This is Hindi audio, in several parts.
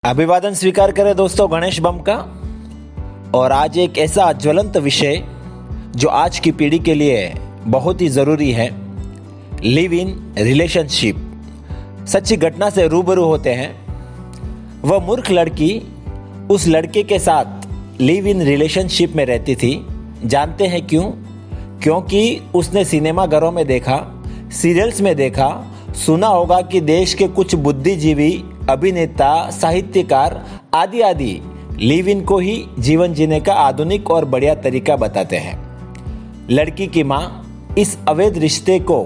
अभिवादन स्वीकार करें दोस्तों गणेश बम का। और आज एक ऐसा ज्वलंत विषय जो आज की पीढ़ी के लिए बहुत ही ज़रूरी है, लिव इन रिलेशनशिप। सच्ची घटना से रूबरू होते हैं। वह मूर्ख लड़की उस लड़के के साथ लिव इन रिलेशनशिप में रहती थी। जानते हैं क्यों? क्योंकि उसने सिनेमा घरों में देखा, सीरियल्स में देखा, सुना होगा कि देश के कुछ बुद्धिजीवी, अभिनेता, साहित्यकार आदि आदि लिव इन को ही जीवन जीने का आधुनिक और बढ़िया तरीका बताते हैं। लड़की की माँ इस अवैध रिश्ते को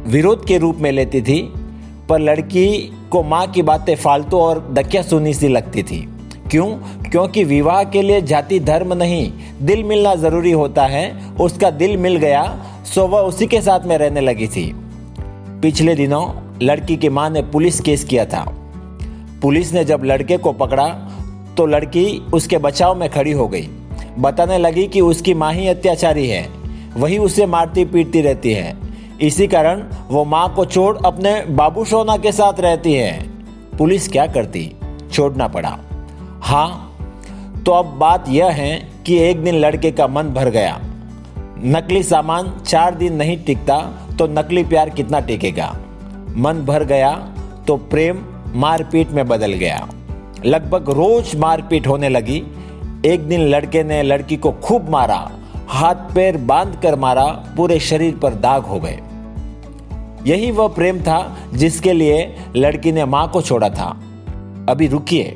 विरोध के रूप में लेती थी, पर लड़की को माँ की बातें फालतू और दकिया सुनी सी लगती थी। क्यों? क्योंकि विवाह के लिए जाति धर्म नहीं, दिल मिलना जरूरी होता है। उसका दिल मिल गया सो वह उसी के साथ में रहने लगी थी। पिछले दिनों लड़की की माँ ने पुलिस केस किया था। पुलिस ने जब लड़के को पकड़ा तो लड़की उसके बचाव में खड़ी हो गई। बताने लगी कि उसकी माँ ही अत्याचारी है, वही उसे मारती पीटती रहती है। इसी कारण वो माँ को छोड़ अपने बाबू सोना के साथ रहती है। पुलिस क्या करती? छोड़ना पड़ा। हाँ, तो अब बात यह है कि एक दिन लड़के का मन भर गया। नकली सामान 4 दिन नहीं टिकता तो नकली प्यार कितना टिकेगा। मन भर गया तो प्रेम मारपीट में बदल गया। लगभग रोज मारपीट होने लगी। एक दिन लड़के ने लड़की को खूब मारा, हाथ पैर बांध कर मारा, पूरे शरीर पर दाग हो गए। यही वह प्रेम था जिसके लिए लड़की ने मां को छोड़ा था। अभी रुकिए,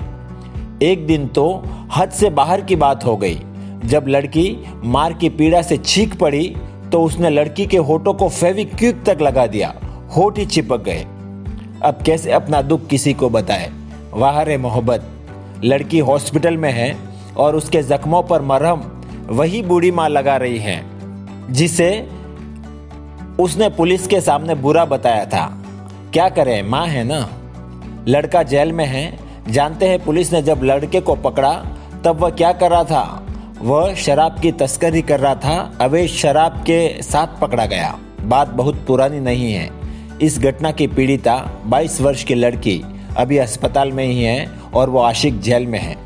एक दिन तो हद से बाहर की बात हो गई। जब लड़की मार की पीड़ा से चीख पड़ी तो उसने लड़की के होठों को फेविक्विक तक लगा दिया। होठ ही चिपक गए। अब कैसे अपना दुख किसी को बताए? वाह रे मोहब्बत। लड़की हॉस्पिटल में है और उसके जख्मों पर मरहम वही बूढ़ी माँ लगा रही है जिसे उसने पुलिस के सामने बुरा बताया था। क्या करे, माँ है ना। लड़का जेल में है। जानते हैं पुलिस ने जब लड़के को पकड़ा तब वह क्या कर रहा था? वह शराब की तस्करी कर रहा था। अवैध शराब के साथ पकड़ा गया। बात बहुत पुरानी नहीं है। इस घटना की पीड़िता 22 वर्ष की लड़की अभी अस्पताल में ही है और वो आशिक जेल में है।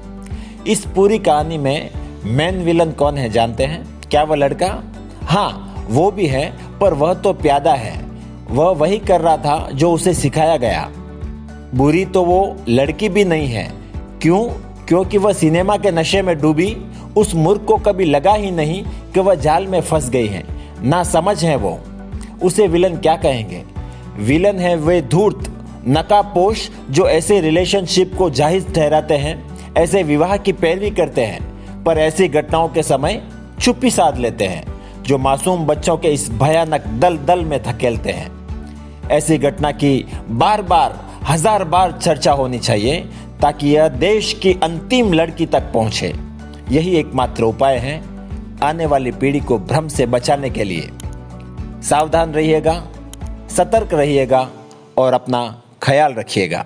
इस पूरी कहानी में मेन विलन कौन है जानते हैं? क्या वह लड़का? हाँ, वो भी है, पर वह तो प्यादा है। वह वही कर रहा था जो उसे सिखाया गया। बुरी तो वो लड़की भी नहीं है। क्यों? क्योंकि वह सिनेमा के नशे में डूबी। उस मूर्ख को कभी लगा ही नहीं कि वह जाल में फंस गई है। ना समझ है वो। उसे विलन क्या कहेंगे? विलन है वे धूर्त नकाबपोश जो ऐसे रिलेशनशिप को जायज ठहराते हैं, ऐसे विवाह की पैरवी करते हैं, पर ऐसी घटनाओं के समय चुप्पी साध लेते हैं, जो मासूम बच्चों के इस भयानक दल में धकेलते हैं। ऐसी घटना की बार बार, 1000 बार चर्चा होनी चाहिए ताकि यह देश की अंतिम लड़की तक पहुंचे। यही एकमात्र उपाय है आने वाली पीढ़ी को भ्रम से बचाने के लिए। सावधान रहिएगा, सतर्क रहिएगा और अपना ख्याल रखिएगा।